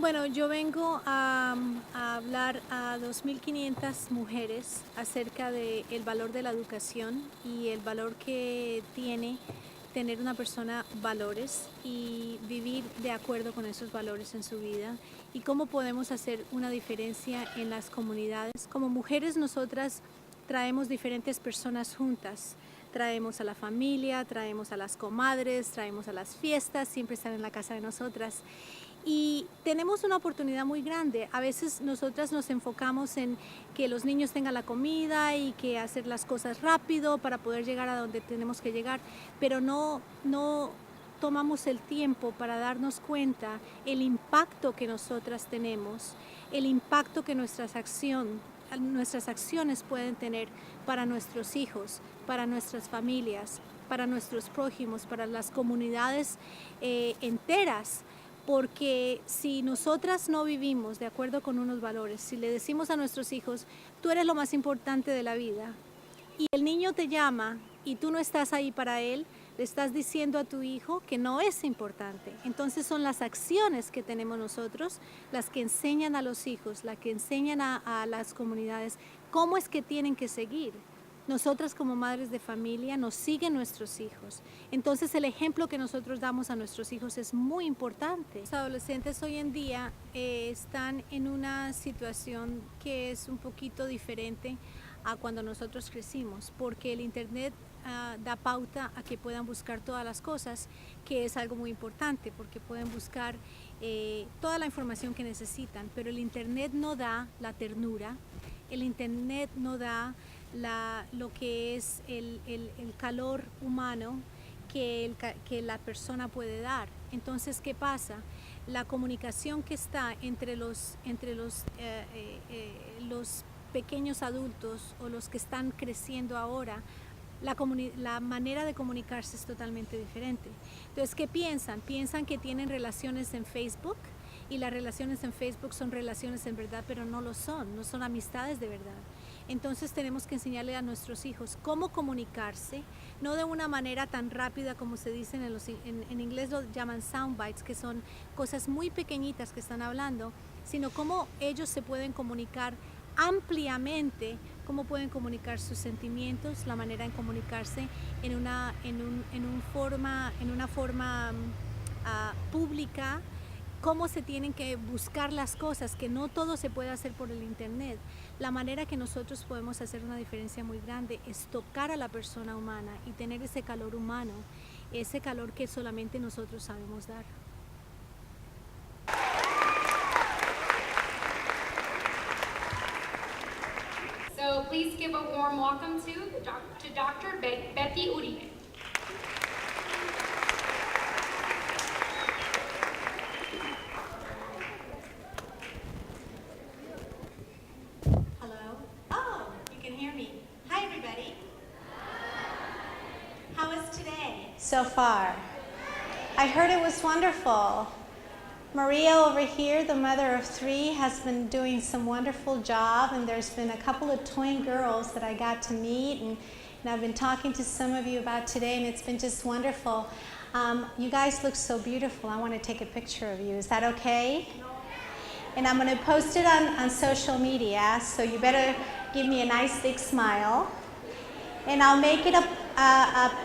Bueno, yo vengo a hablar a 2.500 mujeres acerca del valor de la educación y el valor que tiene tener una persona valores y vivir de acuerdo con esos valores en su vida y cómo podemos hacer una diferencia en las comunidades. Como mujeres nosotras traemos diferentes personas juntas. Traemos a la familia, traemos a las comadres, traemos a las fiestas, siempre están en la casa de nosotras. Y tenemos una oportunidad muy grande. A veces nosotras nos enfocamos en que los niños tengan la comida y que hacer las cosas rápido para poder llegar a donde tenemos que llegar, pero no tomamos el tiempo para darnos cuenta el impacto que nosotras tenemos, el impacto que nuestras acciones pueden tener para nuestros hijos, para nuestras familias, para nuestros prójimos, para las comunidades enteras. Porque si nosotras no vivimos de acuerdo con unos valores, si le decimos a nuestros hijos, tú eres lo más importante de la vida, y el niño te llama y tú no estás ahí para él, le estás diciendo a tu hijo que no es importante. Entonces son las acciones que tenemos nosotros las que enseñan a los hijos, las que enseñan a las comunidades cómo es que tienen que seguir. Nosotras como madres de familia nos siguen nuestros hijos. Entonces el ejemplo que nosotros damos a nuestros hijos es muy importante. Los adolescentes hoy en día están en una situación que es un poquito diferente a cuando nosotros crecimos, porque el internet da pauta a que puedan buscar todas las cosas, que es algo muy importante, porque pueden buscar toda la información que necesitan, pero el internet no da la ternura, el internet no da lo que es el calor humano que la persona puede dar. Entonces, ¿qué pasa? La comunicación que está entre los pequeños adultos o los que están creciendo ahora, la manera de comunicarse es totalmente diferente. Entonces, ¿qué piensan? Piensan que tienen relaciones en Facebook, y las relaciones en Facebook son relaciones en verdad, pero no lo son, no son amistades de verdad. Entonces tenemos que enseñarle a nuestros hijos cómo comunicarse, no de una manera tan rápida como se dice en inglés lo llaman sound bites, que son cosas muy pequeñitas que están hablando, sino cómo ellos se pueden comunicar ampliamente, cómo pueden comunicar sus sentimientos, la manera en comunicarse en una forma pública, cómo se tienen que buscar las cosas, que no todo se puede hacer por el internet. La manera que nosotros podemos hacer una diferencia muy grande es tocar a la persona humana y tener ese calor humano, ese calor que solamente nosotros sabemos dar. So please give a warm welcome to Dr. Betty Uribe. Hello? Oh, you can hear me. Hi, everybody. How was today? So far. I heard it was wonderful. Maria over here, the mother of 3, has been doing some wonderful job, and there's been a couple of twin girls that I got to meet, and I've been talking to some of you about today, and it's been just wonderful. You guys look so beautiful. I want to take a picture of you. Is that okay? And I'm going to post it on social media, so you better give me a nice big smile. And I'll make it a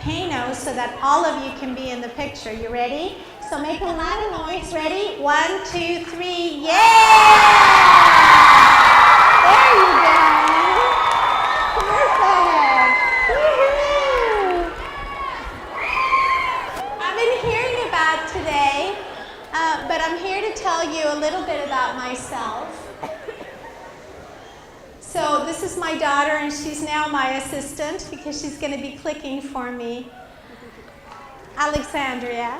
pano so that all of you can be in the picture. You ready? So make a lot of noise. Ready? 1, 2, 3, yeah! There you go. Perfect. Woohoo! I've been hearing about today, but I'm here to tell you a little bit about myself. So this is my daughter, and she's now my assistant because she's going to be clicking for me. Alexandria.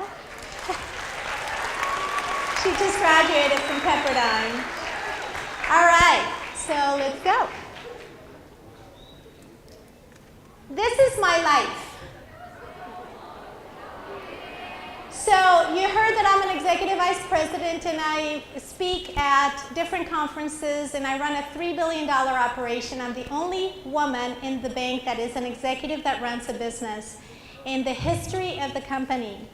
She just graduated from Pepperdine. All right, so let's go. This is my life. So you heard that I'm an executive vice president, and I speak at different conferences, and I run a $3 billion operation. I'm the only woman in the bank that is an executive that runs a business in the history of the company.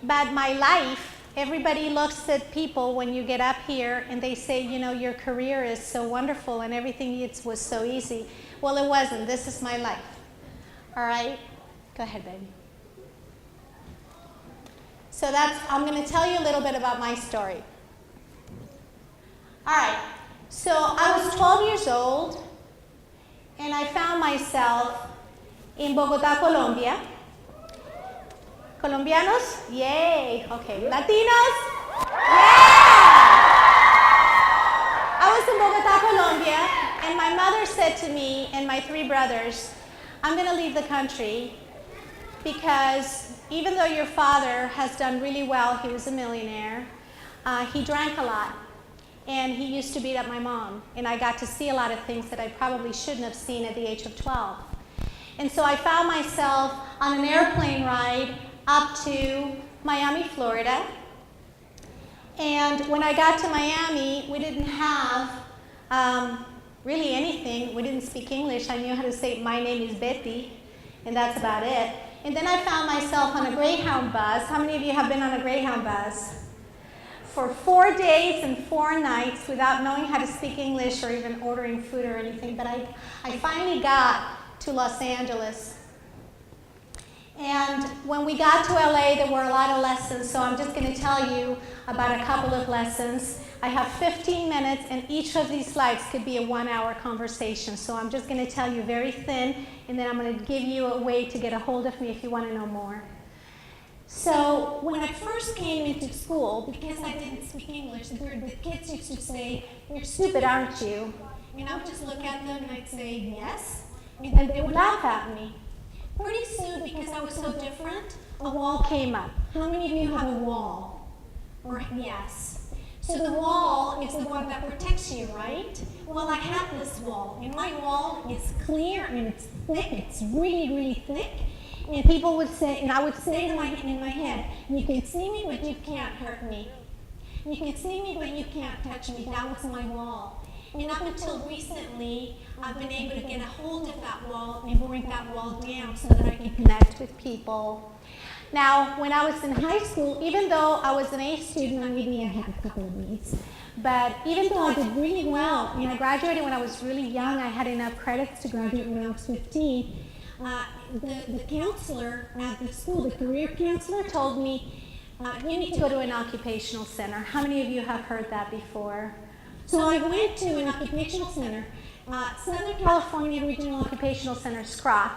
But my life everybody looks at people when you get up here and they say, you know, your career is so wonderful and everything was so easy. Well, it wasn't. This is my life. All right? Go ahead, baby. So I'm going to tell you a little bit about my story. All right. So I was 12 years old, and I found myself in Bogotá, Colombia. Colombianos? Yay. Okay. Latinos? Yeah! I was in Bogotá, Colombia, and my mother said to me and my 3 brothers, I'm going to leave the country because even though your father has done really well, he was a millionaire, he drank a lot, and he used to beat up my mom, and I got to see a lot of things that I probably shouldn't have seen at the age of 12. And so I found myself on an airplane ride up to Miami, Florida. And when I got to Miami, we didn't have really anything. We didn't speak English. I knew how to say, my name is Betty, and that's about it. And then I found myself on a Greyhound bus. How many of you have been on a Greyhound bus? For 4 days and 4 nights without knowing how to speak English or even ordering food or anything. But I finally got to Los Angeles. And when we got to LA, there were a lot of lessons, so I'm just going to tell you about a couple of lessons. I have 15 minutes, and each of these slides could be a 1-hour conversation. So I'm just going to tell you very thin, and then I'm going to give you a way to get a hold of me if you want to know more. So when I first came into school, because I didn't speak English, the kids used to say, "You're stupid, aren't you?" And I would just look at them and I'd say, "Yes," and then they would laugh at me. Pretty soon, because I was so different, a wall came up. How many of you have a wall? Or yes. So the wall is the one that protects you, right? Well, I have this wall, and my wall is clear and it's thick. It's really, really thick. And people would say, and I would say in my head, you can see me, but you can't hurt me. You can see me, but you can't touch me. That was my wall. And up until recently, I've been able to get a hold of that wall and bring that wall down so that I can connect with people. Now, when I was in high school, even though I was an A student, maybe I had a couple of B's, but even though I did really well, and I graduated when I was really young, I had enough credits to graduate when I was 15, the counselor at the school, the career counselor, told me, you need to go to an occupational center. How many of you have heard that before? So I went to an occupational center, Southern California Regional Occupational Center, SCROC,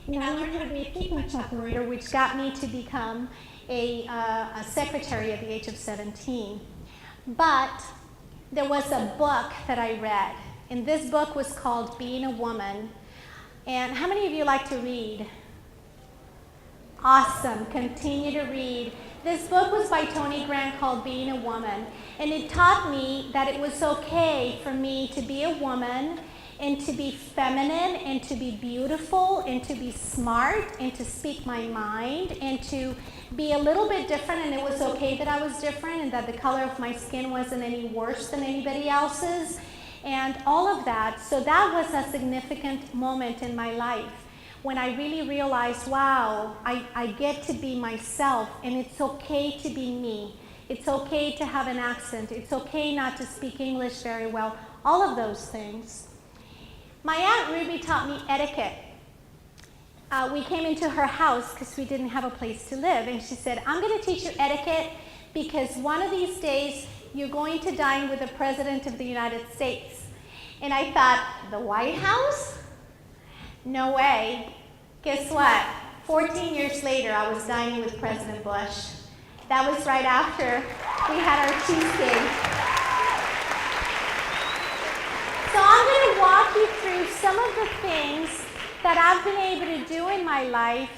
and I learned how to be a key punch operator, which got me to become a secretary at the age of 17. But there was a book that I read, and this book was called Being a Woman. And how many of you like to read? Awesome, continue to read. This book was by Tony Grant called Being a Woman, and it taught me that it was okay for me to be a woman and to be feminine and to be beautiful and to be smart and to speak my mind and to be a little bit different, and it was okay that I was different and that the color of my skin wasn't any worse than anybody else's and all of that. So that was a significant moment in my life when I really realized, wow, I get to be myself, and it's okay to be me. It's okay to have an accent. It's okay not to speak English very well. All of those things. My Aunt Ruby taught me etiquette. We came into her house because we didn't have a place to live, and she said, I'm going to teach you etiquette because one of these days you're going to dine with the President of the United States. And I thought, the White House? No way. Guess what? 14 years later, I was dining with President Bush. That was right after we had our cheesecake. So I'm going to walk you through some of the things that I've been able to do in my life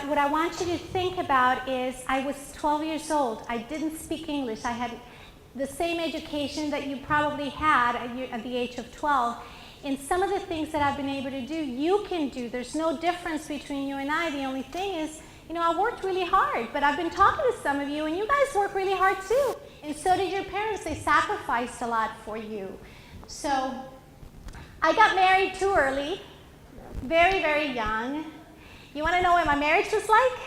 what I want you to think about is I was 12 years old. I didn't speak English. I had the same education that you probably had at the age of 12. And some of the things that I've been able to do, you can do. There's no difference between you and I. The only thing is, I worked really hard, but I've been talking to some of you, and you guys work really hard too. And so did your parents. They sacrificed a lot for you. So I got married too early, very, very young. You want to know what my marriage was like?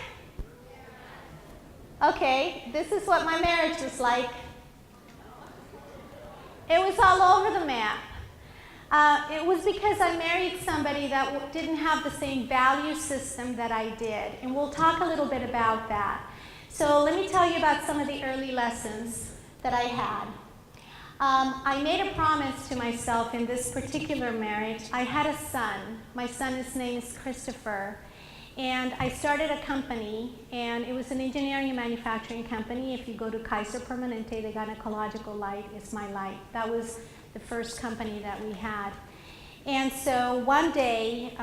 Okay, this is what my marriage was like. It was all over the map. It was because I married somebody that didn't have the same value system that I did, and we'll talk a little bit about that. So let me tell you about some of the early lessons that I had. I made a promise to myself in this particular marriage. I had a son. My son, his name is Christopher. And I started a company, and it was an engineering and manufacturing company. If you go to Kaiser Permanente, the gynecological light is my light. That was the first company that we had. And so one day,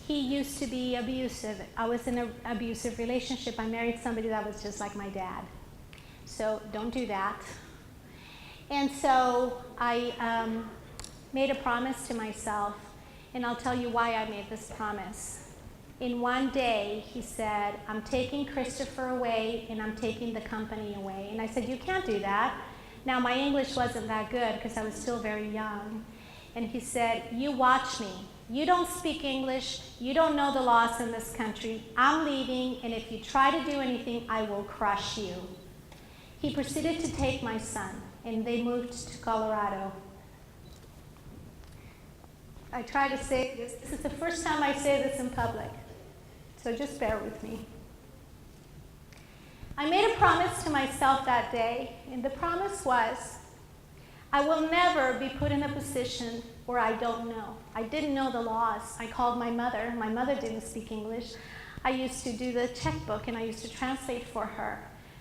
he used to be abusive. I was in an abusive relationship. I married somebody that was just like my dad. So don't do that. And so I made a promise to myself, and I'll tell you why I made this promise. In one day, he said, I'm taking Christopher away, and I'm taking the company away. And I said, you can't do that. Now, my English wasn't that good because I was still very young. And he said, you watch me. You don't speak English. You don't know the laws in this country. I'm leaving, and if you try to do anything, I will crush you. He proceeded to take my son, and they moved to Colorado. I try to say this. This is the first time I say this in public, so just bear with me. I made a promise to myself that day, and the promise was, I will never be put in a position where I don't know. I didn't know the laws. I called my mother. My mother didn't speak English. I used to do the checkbook, and I used to translate for her.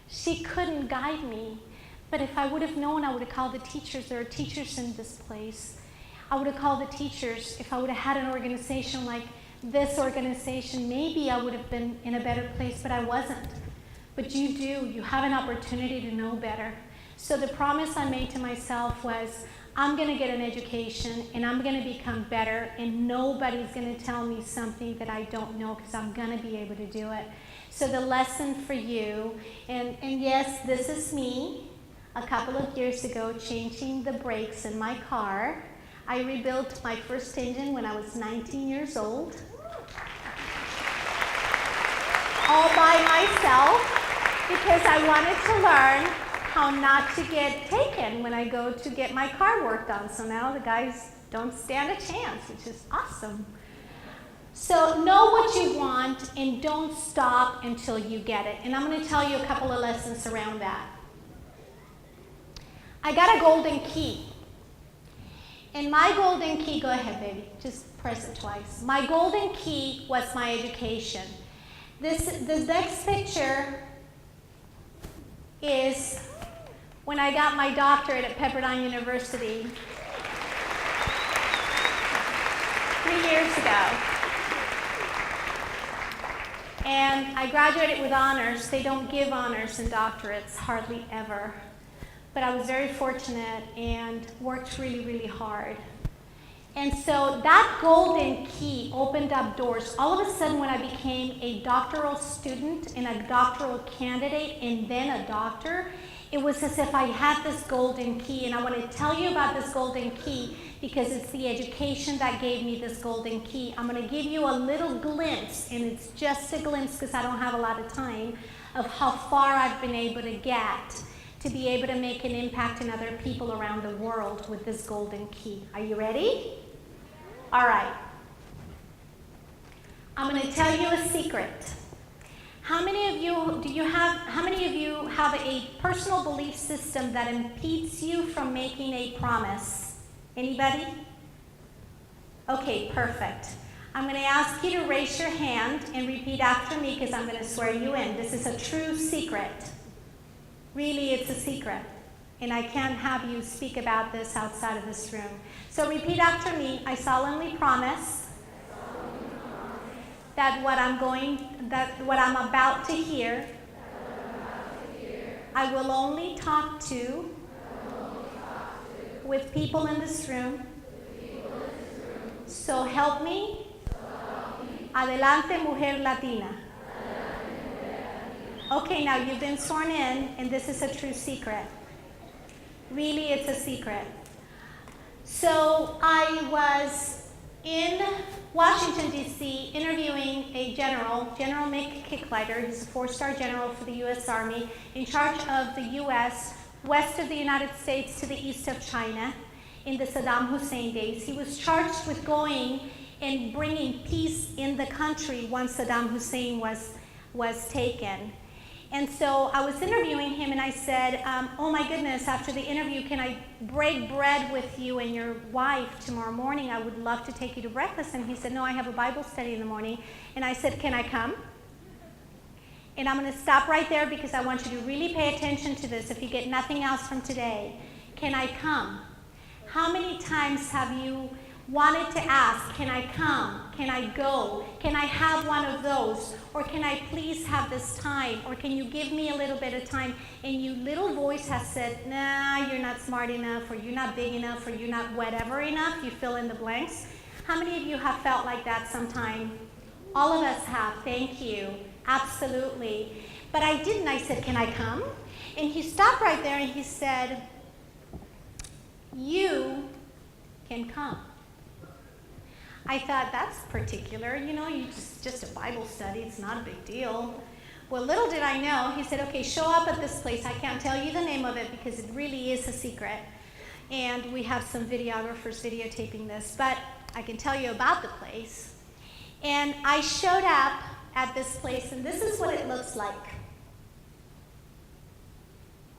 She couldn't guide me, but if I would have known, I would have called the teachers. There are teachers in this place. I would have called the teachers. If I would have had an organization like this organization, maybe I would have been in a better place, but I wasn't. But you do. You have an opportunity to know better. So the promise I made to myself was, I'm going to get an education, and I'm going to become better, and nobody's going to tell me something that I don't know, because I'm going to be able to do it. So the lesson for you, and yes, this is me, a couple of years ago, changing the brakes in my car. I rebuilt my first engine when I was 19 years old, all by myself, because I wanted to learn how not to get taken when I go to get my car worked on. So now the guys don't stand a chance, which is awesome. So know what you want and don't stop until you get it. And I'm going to tell you a couple of lessons around that. I got a golden key. And my golden key, go ahead, baby, just press it twice. My golden key was my education. The next picture is when I got my doctorate at Pepperdine University 3 years ago. And I graduated with honors. They don't give honors and doctorates, hardly ever. But I was very fortunate and worked really, really hard. And so that golden key opened up doors. All of a sudden, when I became a doctoral student and a doctoral candidate and then a doctor, it was as if I had this golden key. And I want to tell you about this golden key because it's the education that gave me this golden key. I'm going to give you a little glimpse, and it's just a glimpse because I don't have a lot of time, of how far I've been able to get to be able to make an impact in other people around the world with this golden key. Are you ready? All right. I'm going to tell you a secret. How many of you have a personal belief system that impedes you from making a promise? Anybody? Okay, perfect. I'm going to ask you to raise your hand and repeat after me because I'm going to swear you in. This is a true secret. Really, it's a secret. And I can't have you speak about this outside of this room. So repeat after me. I solemnly promise that what I'm about to hear, I will only talk to with people in this room. So help me. Adelante, Mujer, Latina. Okay, now you've been sworn in, and this is a true secret. Really, it's a secret. So I was in Washington, D.C., interviewing a general, General Mick Kicklighter. He's a 4-star general for the U.S. Army, in charge of the U.S., west of the United States to the east of China in the Saddam Hussein days. He was charged with going and bringing peace in the country once Saddam Hussein was taken. And so I was interviewing him, and I said, oh my goodness, after the interview, can I break bread with you and your wife tomorrow morning? I would love to take you to breakfast. And he said, no, I have a Bible study in the morning. And I said, can I come? And I'm going to stop right there because I want you to really pay attention to this if you get nothing else from today. Can I come? How many times have you wanted to ask, can I come? Can I go? Can I have one of those? Or can I please have this time? Or can you give me a little bit of time? And your little voice has said, nah, you're not smart enough, or you're not big enough, or you're not whatever enough. You fill in the blanks. How many of you have felt like that sometime? All of us have. Thank you. Absolutely. But I didn't. I said, can I come? And he stopped right there and he said, you can come. I thought, that's particular. You know, just a Bible study. It's not a big deal. Well, little did I know, he said, okay, show up at this place. I can't tell you the name of it because it really is a secret. And we have some videographers videotaping this. But I can tell you about the place. And I showed up at this place, and this is what it looks like.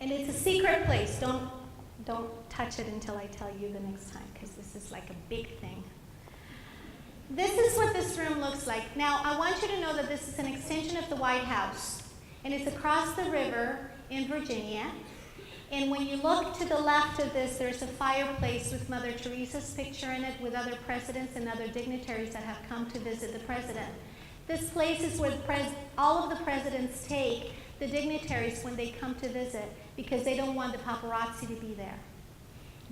And it's a secret place. Don't touch it until I tell you the next time, because this is like a big thing. This is what this room looks like. Now, I want you to know that this is an extension of the White House, and it's across the river in Virginia. And when you look to the left of this, there's a fireplace with Mother Teresa's picture in it, with other presidents and other dignitaries that have come to visit the president. This place is where all of the presidents take the dignitaries when they come to visit, because they don't want the paparazzi to be there.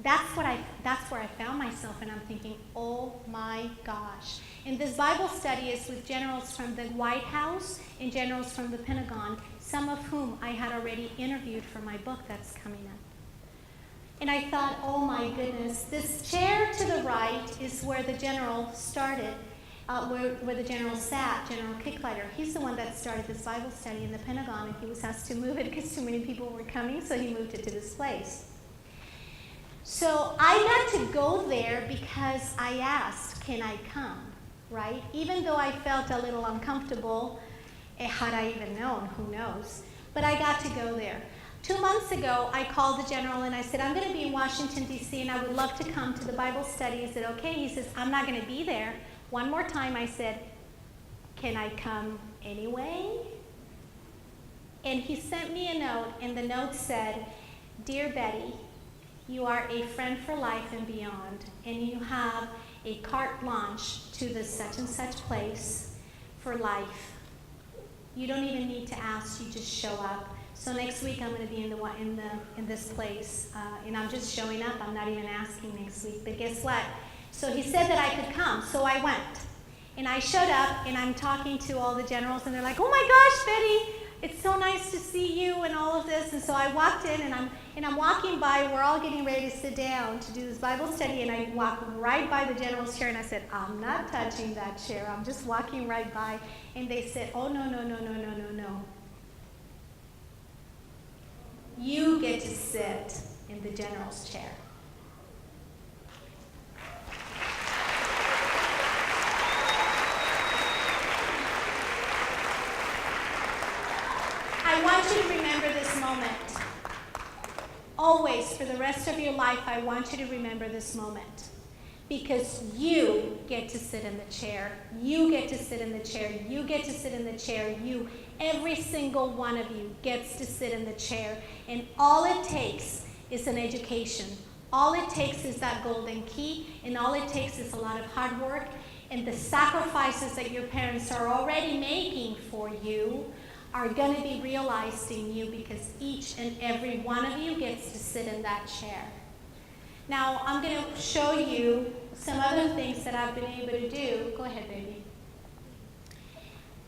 That's where I found myself, and I'm thinking, oh my gosh. And this Bible study is with generals from the White House and generals from the Pentagon, some of whom I had already interviewed for my book that's coming up. And I thought, oh my goodness, this chair to the right is where the general started, where the general sat, General Kicklighter. He's the one that started this Bible study in the Pentagon, and he was asked to move it because too many people were coming, so he moved it to this place. So I got to go there because I asked, can I come, right? Even though I felt a little uncomfortable, had I even known, who knows? But I got to go there. 2 months ago, I called the general and I said, I'm going to be in Washington, D.C., and I would love to come to the Bible study. He said, okay. He says, I'm not going to be there. One more time, I said, can I come anyway? And he sent me a note, and the note said, Dear Betty, you are a friend for life and beyond, and you have a carte blanche to this such and such place for life. You don't even need to ask, you just show up. So next week I'm going to be in this place, and I'm just showing up. I'm not even asking next week. But guess what? So he said that I could come, so I went. And I showed up, and I'm talking to all the generals, and they're like, oh my gosh, Betty, it's so nice to see you and all of this. And so I walked in, and I'm walking by. We're all getting ready to sit down to do this Bible study, and I walked right by the general's chair, and I said, I'm not touching that chair. I'm just walking right by. And they said, oh, no, no, no, no, no, no, no. You get to sit in the general's chair. I want you to remember this moment. Always, for the rest of your life, I want you to remember this moment. Because you get to sit in the chair. You get to sit in the chair. You get to sit in the chair. You, every single one of you, gets to sit in the chair. And all it takes is an education. All it takes is that golden key. And all it takes is a lot of hard work. And the sacrifices that your parents are already making for you are going to be realized in you, because each and every one of you gets to sit in that chair. Now, I'm going to show you some other things that I've been able to do. Go ahead, baby.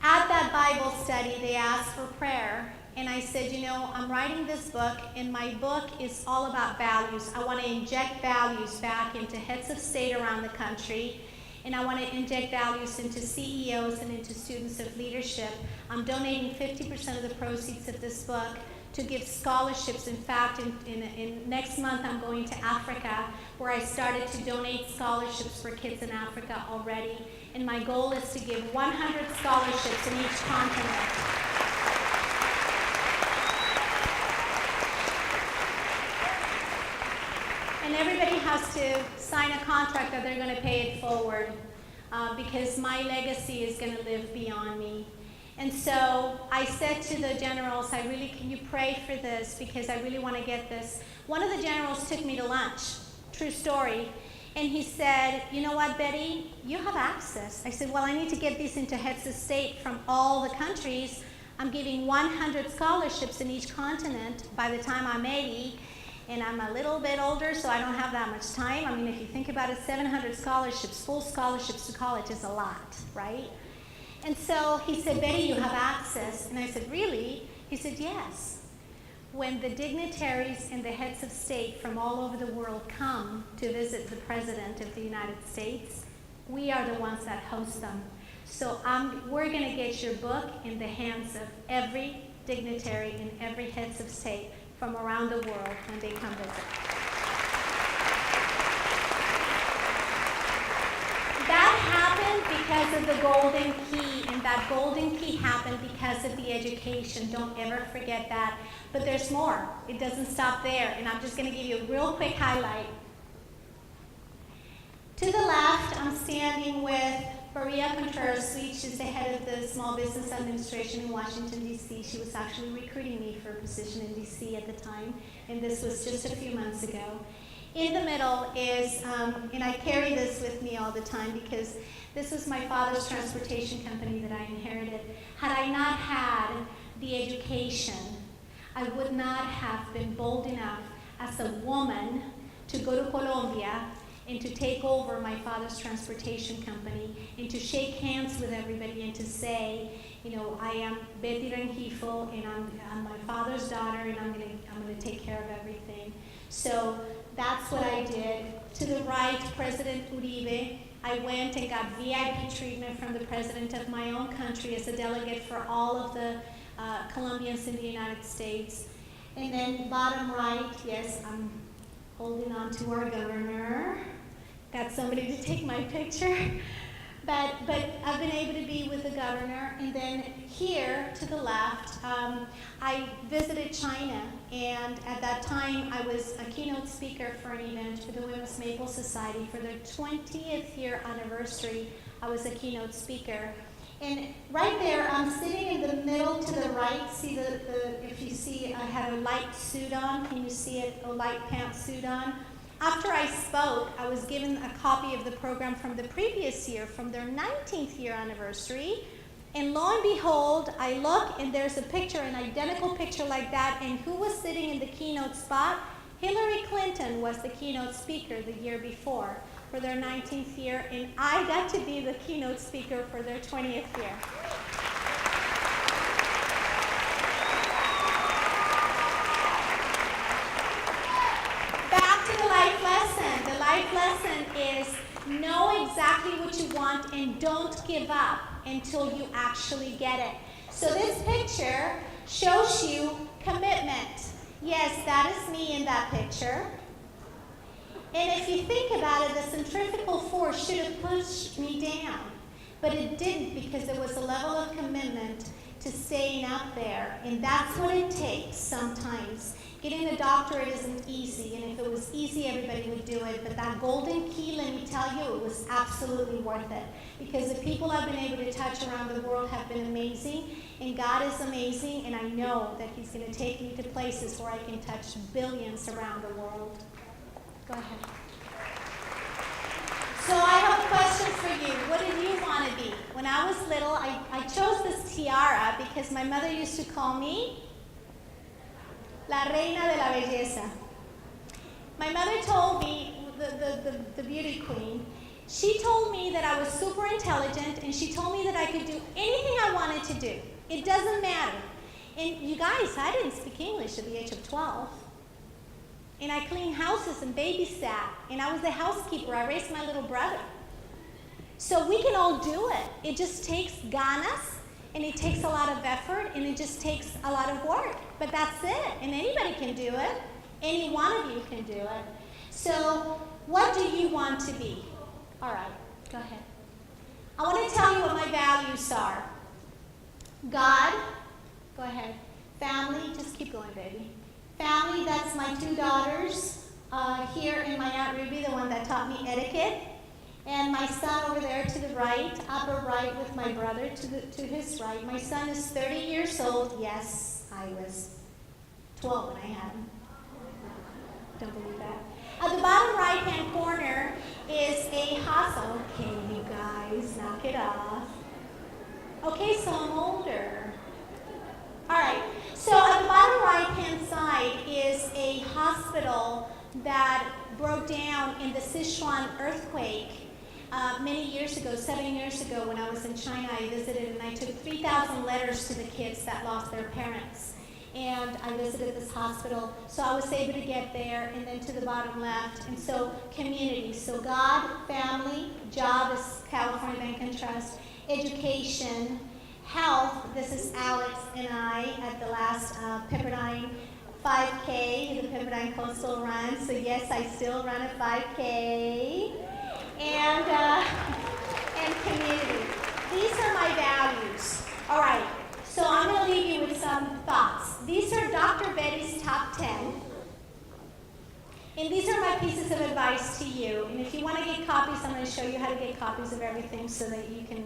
At that Bible study, they asked for prayer, and I said, you know, I'm writing this book, and my book is all about values. I want to inject values back into heads of state around the country, and I want to inject values into CEOs and into students of leadership. I'm donating 50% of the proceeds of this book to give scholarships. In fact, in next month I'm going to Africa, where I started to donate scholarships for kids in Africa already. And my goal is to give 100 scholarships in each continent. And everybody has to sign a contract that they're going to pay it forward, because my legacy is going to live beyond me. And so I said to the generals, can you pray for this, because I really want to get this. One of the generals took me to lunch, true story, and he said, you know what, Betty, you have access. I said, well, I need to get these into heads of state from all the countries. I'm giving 100 scholarships in each continent by the time I'm 80, and I'm a little bit older, so I don't have that much time. I mean, if you think about it, 700 scholarships, full scholarships to college is a lot, right? And so he said, Betty, you have access. And I said, really? He said, yes. When the dignitaries and the heads of state from all over the world come to visit the President of the United States, we are the ones that host them. So we're going to get your book in the hands of every dignitary and every heads of state from around the world when they come visit. That happened because of the golden key, and that golden key happened because of the education. Don't ever forget that. But there's more. It doesn't stop there, and I'm just going to give you a real quick highlight. To the left, I'm standing with Maria Contreras-Sweet. She's the head of the Small Business Administration in Washington, D.C. She was actually recruiting me for a position in D.C. at the time, and this was just a few months ago. In the middle is, and I carry this with me all the time because this was my father's transportation company that I inherited. Had I not had the education, I would not have been bold enough as a woman to go to Colombia and to take over my father's transportation company and to shake hands with everybody and to say, you know, I am Betty Rengifo and I'm my father's daughter and I'm gonna take care of everything. So that's what I did. To the right, President Uribe. I went and got VIP treatment from the president of my own country as a delegate for all of the Colombians in the United States. And then bottom right, yes, I'm holding on to our governor. Got somebody to take my picture. But I've been able to be with the governor. And then here to the left, I visited China. And at that time, I was a keynote speaker for an event for the Women's Maple Society. For their 20th year anniversary, I was a keynote speaker. And right there, I'm sitting in the middle to the right. See if you see, I had a light suit on. Can you see it? A light pantsuit on. After I spoke, I was given a copy of the program from the previous year, from their 19th year anniversary. And lo and behold, I look and there's a picture, an identical picture like that. And who was sitting in the keynote spot? Hillary Clinton was the keynote speaker the year before for their 19th year. And I got to be the keynote speaker for their 20th year. The life lesson is know exactly what you want and don't give up until you actually get it. So this picture shows you commitment. Yes, that is me in that picture. And if you think about it, the centrifugal force should have pushed me down, but it didn't because there was a level of commitment to staying up there. And that's what it takes sometimes. Getting a doctorate isn't easy, and if it was easy, everybody would do it. But that golden key, let me tell you, it was absolutely worth it. Because the people I've been able to touch around the world have been amazing, and God is amazing, and I know that He's going to take me to places where I can touch billions around the world. Go ahead. So I have a question for you. What did you want to be? When I was little, I chose this tiara because my mother used to call me La Reina de la Belleza. My mother told me, the beauty queen, she told me that I was super intelligent and she told me that I could do anything I wanted to do. It doesn't matter. And you guys, I didn't speak English at the age of 12. And I cleaned houses and babysat. And I was the housekeeper. I raised my little brother. So we can all do it. It just takes ganas, and it takes a lot of effort, and it just takes a lot of work. But that's it, and anybody can do it. Any one of you can do it. So what do you want to be? All right, go ahead. I want to tell you what my values are. God, go ahead. Family, just keep going, baby. Family, that's my 2 daughters here, and my Aunt Ruby, the one that taught me etiquette. And my son over there to the right, upper right with my brother to his right. My son is 30 years old. Yes, I was 12 when I had him. Don't believe that. At the bottom right-hand corner is a hospital. Okay, you guys, knock it off. Okay, so I'm older. All right, so at the bottom right-hand side is a hospital that broke down in the Sichuan earthquake many years ago, 7 years ago when I was in China. I visited and I took 3,000 letters to the kids that lost their parents. And I visited this hospital, so I was able to get there, and then to the bottom left. And so community, so God, family, job is California Bank and Trust, education, health, this is Alex and I at the last Pepperdine 5K, the Pepperdine Coastal Run. So yes, I still run a 5K. And community. These are my values. All right, so I'm going to leave you with some thoughts. These are Dr. Betty's top 10. And these are my pieces of advice to you. And if you want to get copies, I'm going to show you how to get copies of everything so that you can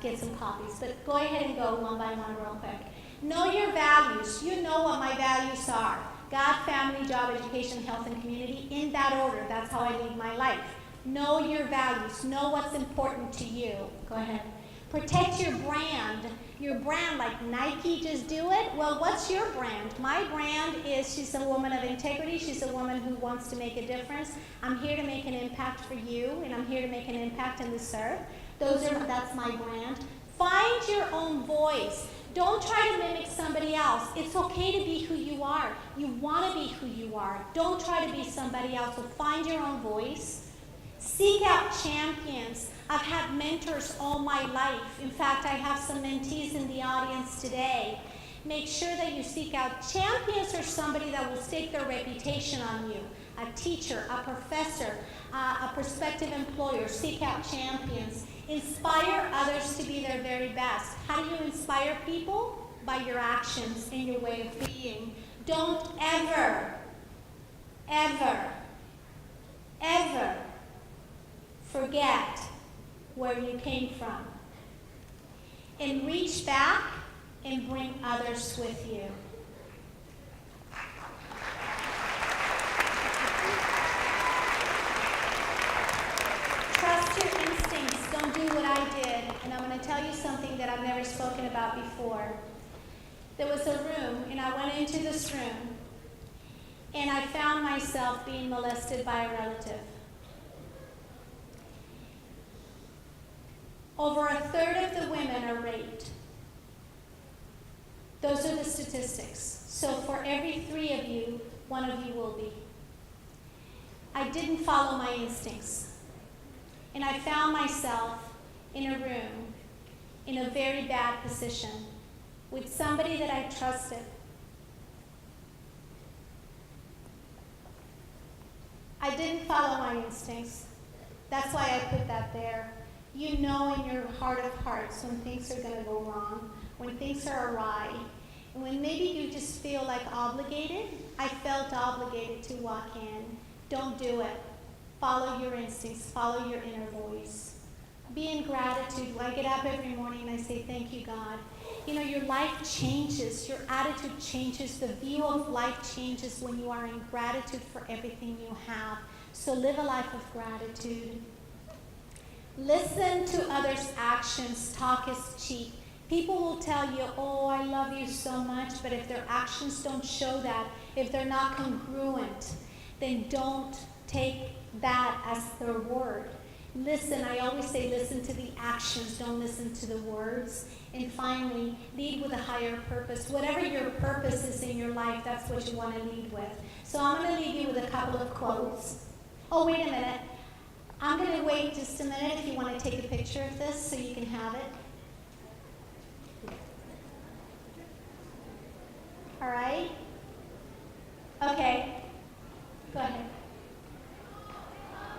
get some copies. But go ahead and go one by one real quick. Know your values. You know what my values are. God, family, job, education, health, and community. In that order. That's how I lead my life. Know your values. Know what's important to you. Go ahead. Protect your brand. Your brand, like Nike, just do it. Well, what's your brand? My brand is she's a woman of integrity. She's a woman who wants to make a difference. I'm here to make an impact for you, and I'm here to make an impact in the serve. That's my brand. Find your own voice. Don't try to mimic somebody else. It's okay to be who you are. You want to be who you are. Don't try to be somebody else. So find your own voice. Seek out champions. I've had mentors all my life. In fact, I have some mentees in the audience today. Make sure that you seek out champions or somebody that will stake their reputation on you. A teacher, a professor, a prospective employer. Seek out champions. Inspire others to be their very best. How do you inspire people? By your actions and your way of being. Don't ever, ever, ever forget where you came from. And reach back and bring others with you. Trust your instincts. Don't do what I did. And I'm going to tell you something that I've never spoken about before. There was a room, and I went into this room, and I found myself being molested by a relative. Over a third of the women are raped. Those are the statistics. So for every 3 of you, 1 of you will be. I didn't follow my instincts. And I found myself in a room in a very bad position with somebody that I trusted. I didn't follow my instincts. That's why I put that there. You know in your heart of hearts when things are going to go wrong, when things are awry, and when maybe you just feel like obligated. I felt obligated to walk in. Don't do it. Follow your instincts. Follow your inner voice. Be in gratitude. I get up every morning and I say, thank you, God. You know, your life changes. Your attitude changes. The view of life changes when you are in gratitude for everything you have. So live a life of gratitude. Listen to others' actions. Talk is cheap. People will tell you, oh, I love you so much, but if their actions don't show that, if they're not congruent, then don't take that as their word. Listen, I always say listen to the actions, don't listen to the words. And finally, lead with a higher purpose. Whatever your purpose is in your life, that's what you want to lead with. So I'm going to leave you with a couple of quotes. Oh, wait a minute. I'm going to wait just a minute if you want to take a picture of this so you can have it. All right? Okay. Go ahead.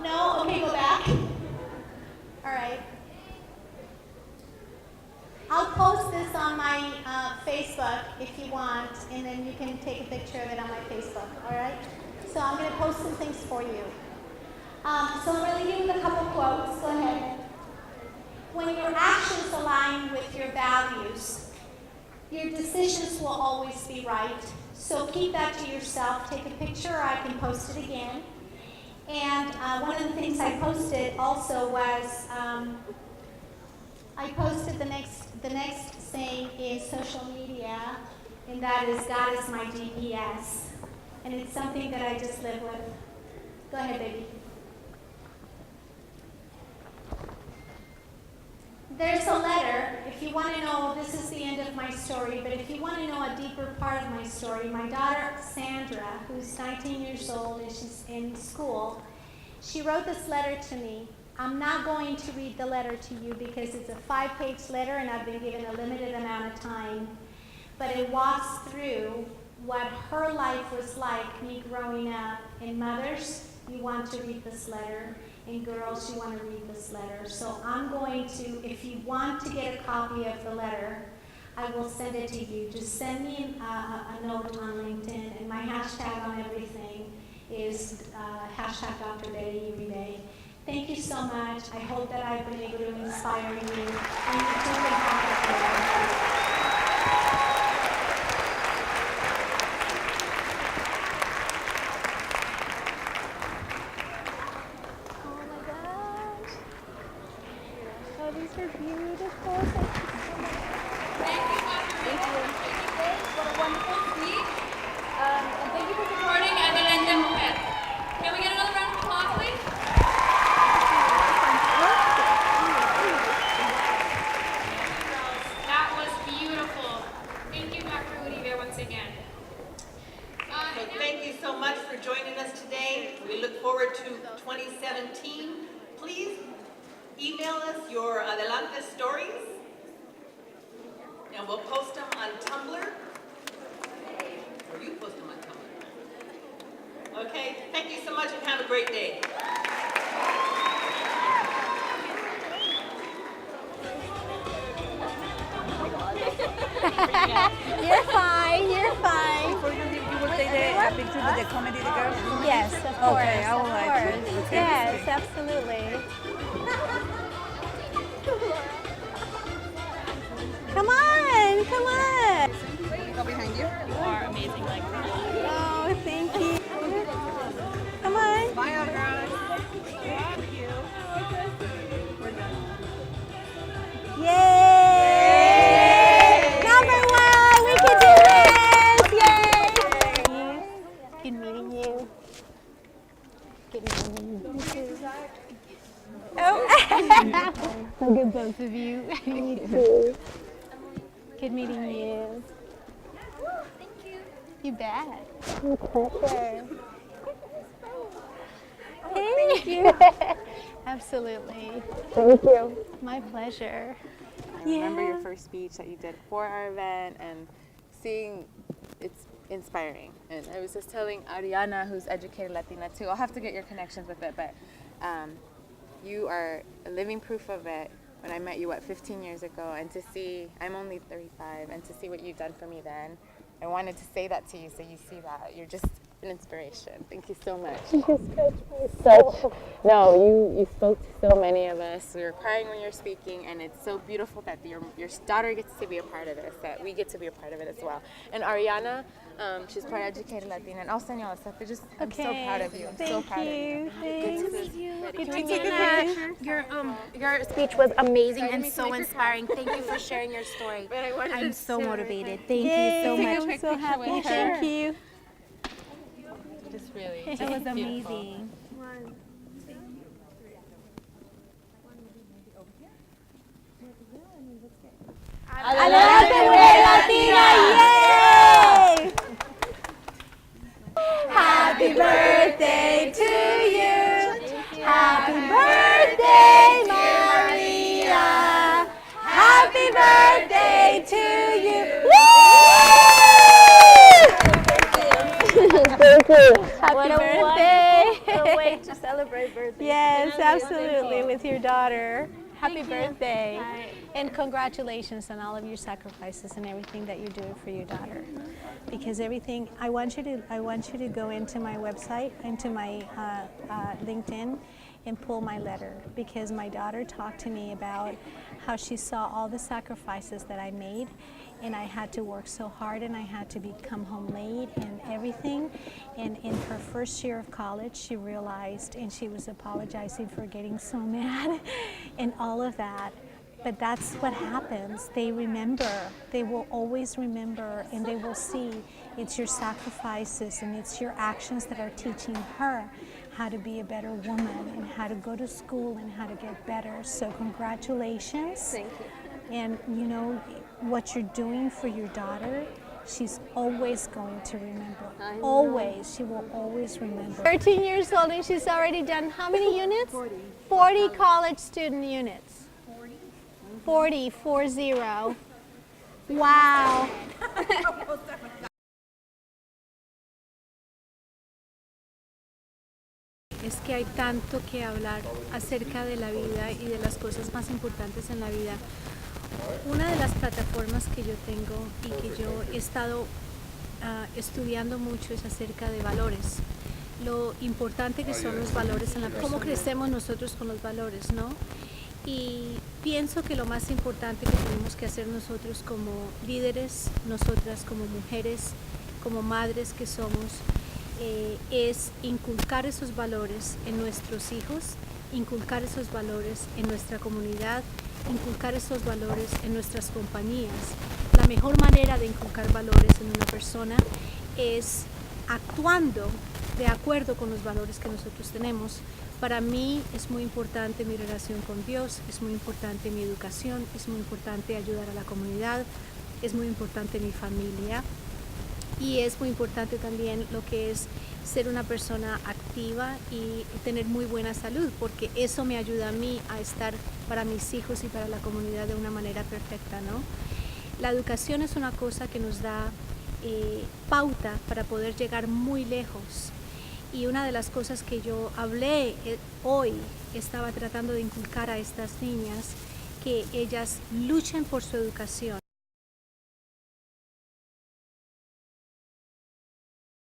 No? Okay, go back. All right. I'll post this on my Facebook if you want, and then you can take a picture of it on my Facebook, all right? So I'm going to post some things for you. So I'm going to leave you with a couple quotes. Go ahead. When your actions align with your values, your decisions will always be right. So keep that to yourself. Take a picture, or I can post it again. And one of the things I posted also was, I posted the next saying is social media, and that is God is my GPS. And it's something that I just live with. Go ahead, baby. There's a letter. If you want to know, this is the end of my story, but if you want to know a deeper part of my story, my daughter Sandra, who's 19 years old and she's in school, she wrote this letter to me. I'm not going to read the letter to you because it's a 5-page letter and I've been given a limited amount of time, but it walks through what her life was like, me growing up. And mothers, you want to read this letter. And girls, you want to read this letter. So I'm going to, if you want to get a copy of the letter, I will send it to you. Just send me a note on LinkedIn, and my hashtag on everything is hashtag Dr. Betty Uribe. Thank you so much. I hope that I've been able to inspire you. And you truly have a These are beautiful. Thank you, Dr. Uribe, for a wonderful speech. And thank you for supporting Adelante, Mujer. Can we get another round of applause, please? That was beautiful. Thank you, Dr. Uribe, once again. So thank you so much for joining us today. We look forward to 2017. Please email us your Adelante stories, and we'll post them on Tumblr, or you post them on Tumblr. Okay, thank you so much and have a great day. You're fine, you're fine. Before you leave, you will take a picture with the comedy, the girls? Yes, of course. Okay, I would like to. Okay. Yes, absolutely. Come on, come on. Go behind you. You are amazing like that. Oh, thank you. Come on. Smile, girls. Yay! Number 1, we can do this! Yay! Good meeting you. Good meeting you. Oh! So good, both of you. Me too. Good meeting you. Thank you. You bet. Pleasure. Thank you. Absolutely. Thank you. My pleasure. I remember your first speech that you did for our event, and seeing it's inspiring. And I was just telling Ariana, who's educated Latina too, I'll have to get your connections with it, but you are a living proof of it. When I met you, 15 years ago, and to see, I'm only 35, and to see what you've done for me then, I wanted to say that to you so you see that. You're just an inspiration. Thank you so much. You spoke to so many of us. We were crying when you were speaking, and it's so beautiful that your daughter gets to be a part of this, that we get to be a part of it as well. And Ariana, she's part educated Latina, and I'll send you all the stuff. I'm so proud of you. I'm so proud of you. Thank you. Good to meet you. Your speech was amazing and so inspiring. Thank you for sharing your story. I'm so motivated. Thank you so much. I'm so happy. Thank you. Just really. It was amazing. Adelante, Mujer Latina! Yay! Happy birthday to you! Happy birthday! Happy What a way to celebrate birthday. Yes, absolutely, with your daughter. Happy Thank you. birthday. Bye. And congratulations on all of your sacrifices and everything that you're doing for your daughter. Because everything, I want you to go into my website, into my LinkedIn, and pull my letter, because my daughter talked to me about how she saw all the sacrifices that I made, and I had to work so hard, and I had to come home late and everything. And in her first year of college, she realized, and she was apologizing for getting so mad and all of that. But that's what happens. They remember. They will always remember, and they will see it's your sacrifices and it's your actions that are teaching her how to be a better woman and how to go to school and how to get better. So congratulations. Thank you. And you know what you're doing for your daughter, she's always going to remember. I know. Always. She will always remember. 13 years old, and she's already done how many units? 40. 40 college student units. 40. 40. Wow. Es que hay tanto que hablar acerca de la vida y de las cosas más importantes en la vida. Una de las plataformas que yo tengo y que yo he estado estudiando mucho es acerca de valores. Lo importante que son los valores en la persona. Cómo crecemos nosotros con los valores, ¿no? Y pienso que lo más importante que tenemos que hacer nosotros como líderes, nosotras como mujeres, como madres que somos, es inculcar esos valores en nuestros hijos, inculcar esos valores en nuestra comunidad, inculcar esos valores en nuestras compañías. La mejor manera de inculcar valores en una persona es actuando de acuerdo con los valores que nosotros tenemos. Para mí es muy importante mi relación con Dios, es muy importante mi educación, es muy importante ayudar a la comunidad, es muy importante mi familia. Y es muy importante también lo que es ser una persona activa y tener muy buena salud, porque eso me ayuda a mí a estar para mis hijos y para la comunidad de una manera perfecta, ¿no? La educación es una cosa que nos da pauta para poder llegar muy lejos. Y una de las cosas que yo hablé hoy, estaba tratando de inculcar a estas niñas, que ellas luchen por su educación.